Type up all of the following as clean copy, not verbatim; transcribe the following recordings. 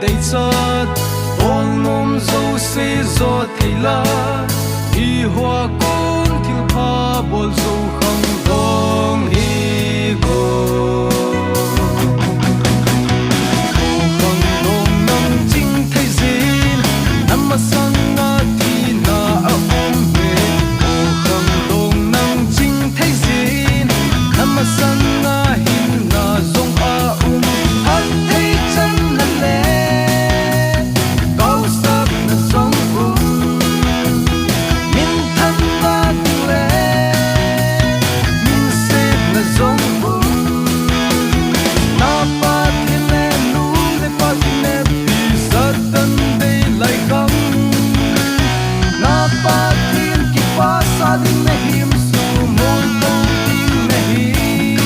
đầy chát bol nom dâu se gió thầy la hi hoa con thiêu pha bol dâu khăng dong hi go khăng dong nang chinh thầy zin nam ma sang na thi na a om me khăng dong nang chinh thầy zin nam ma sang na hin na zong a hat thầy chân na le cao sắc na zong min thân na tình le min sét na zong na pa thiên le nu le pa thiên le pi sát tân đây lại gắng na pa thiên ki pa sa din me him su mon tong ting me him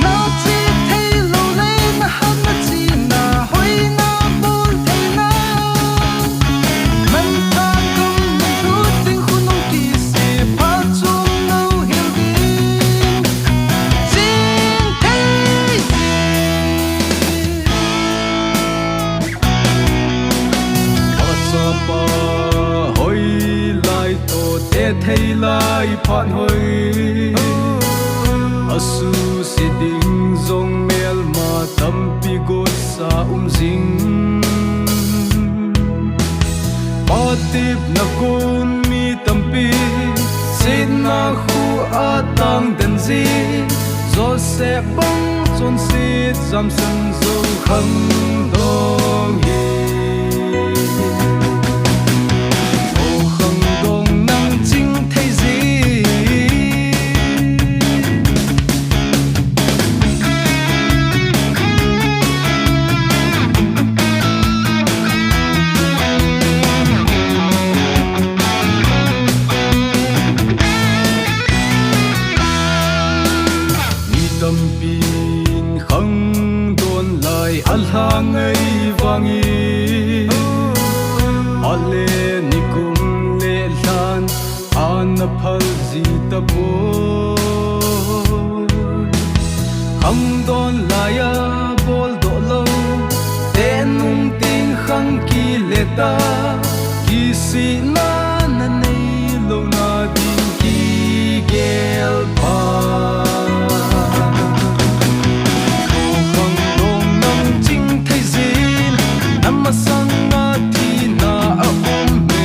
na chi thei lo le na han na chi na hoi na bol thei na man ta kum tu ting khu nong ki se pa chung no hil din jin thei sa pa hoi lai to te thei lai phan hoi asu si ding zong mel ma tam pi go sa zing pa tip na kun mi tam pi sin na khu a tang den zi zo se bang chon si zam san zo khang dong hi khang dong nang ching thei zi tâm pin khăng đồn lại al hang ấy vangi ale ni kum le lan an phal ji ta bo khăng đồn lại a bol do lo ten nung ting khăng ki le ta ki si na na nei lo na ding ki gel pa ma sang na thi na a om me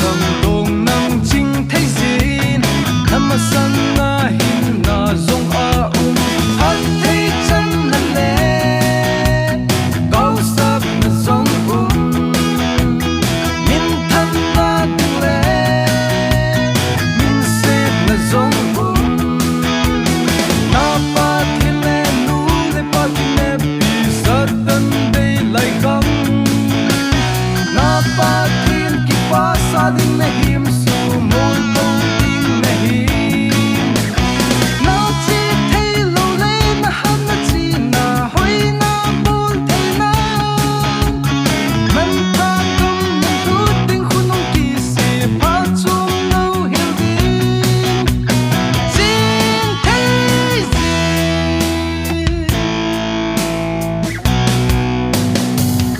khang dong nang ching thei zin ma sang na hin na zong a hat thei chân na le cao sắc na zong min thân na tình le min sét na zong na pa thiên le nu le pa thiên le pi sát tân đây lại gắng na pa thiên ki pa sa din me him su mon tong ting me him na chi thei lo le na han na chi na hoi na bol thei na man ta kum tu ting khu nong ki se pa chung no hil din jin thei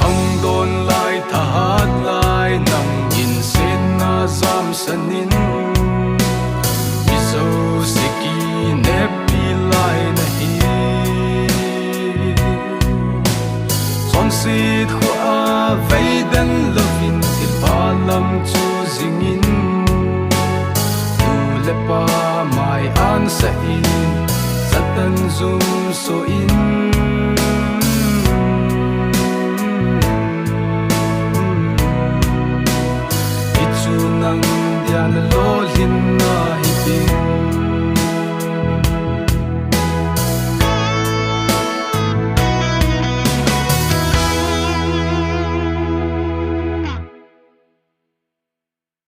ang don lai tha hat lai nang in set na zam sanin iso siki ne pi lai na hi son sit khu a vei den lovin til pa lam chu zingin tu le pa mai an sa in satan zum so in nang dian lo lin na